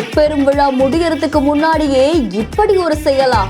முப்பெரும் விழா முடியறதுக்கு முன்னாடியே இப்படி ஒரு செயலா?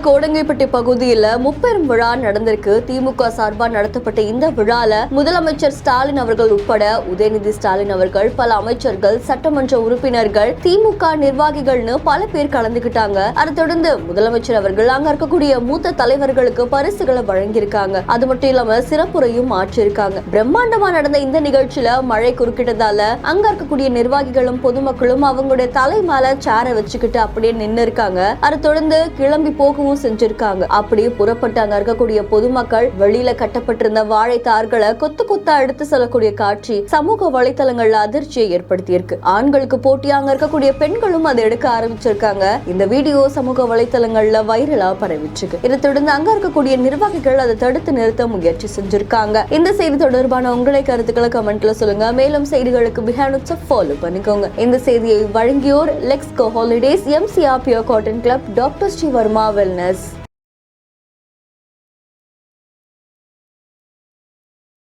கோடங்கைப்பட்டி பகுதியில முப்பெரும் விழா நடந்திருக்கு. திமுக சார்பா நடத்தப்பட்ட இந்த விழால முதலமைச்சர் ஸ்டாலின் அவர்கள் உட்பட உதயநிதி ஸ்டாலின் அவர்கள், பல அமைச்சர்கள், சட்டமன்ற உறுப்பினர்கள், திமுக நிர்வாகிகள்னு பல பேர் கலந்துகிட்டாங்க. அதை தொடர்ந்து முதலமைச்சர் அவர்கள் அங்க இருக்கக்கூடிய மூத்த தலைவர்களுக்கு பரிசுகளை வழங்கியிருக்காங்க. அது மட்டும் இல்லாம சிறப்புரையும் ஆற்றிருக்காங்க. பிரம்மாண்டமா நடந்த இந்த நிகழ்ச்சியில மழை குறுக்கிட்டதால அங்க இருக்கக்கூடிய நிர்வாகிகளும் பொதுமக்களும் அவங்களுடைய தலை மேல சேரை வச்சுக்கிட்டு அப்படியே நின்று இருக்காங்க. அதை தொடர்ந்து கிளம்பி போகவும் செஞ்சிருக்காங்க. அப்படியே புறப்பட்டு அங்க இருக்கக்கூடிய பொதுமக்கள் வெளியில கட்டப்பட்டிருந்த வாழைத்தார்களை கொத்து கொத்தா எடுத்து செல்லக்கூடிய காட்சி சமூக வலைதளங்கள்ல அதிர்ச்சியை ஏற்படுத்தியிருக்கு. ஆண்களுக்கு போட்டியா அங்க இருக்கக்கூடிய பெண்களும் அதை எடுக்க ஆரம்பிச்சிருக்காங்க. இந்த வீடியோ சமூக வலைதளங்கள்ல வைரலா பரவிச்சிருக்கு. இதை தொடர்ந்து அங்க இருக்கக்கூடிய நிர்வாகிகள் அதை தடுத்து நிறுத்த முயற்சி செஞ்சிருக்காங்க. இந்த செய்தி தொடர்பான உங்களை கருத்துக்களை கமெண்ட்ல சொல்லுங்க. மேலும் செய்திகளுக்கு பிஹைண்ட் ஃபாலோ பண்ணிக்கோங்க. இந்த செய்தியை வழங்கியோர் Lexco Holidays, MCR pure cotton club, doctor Srivarma wellness.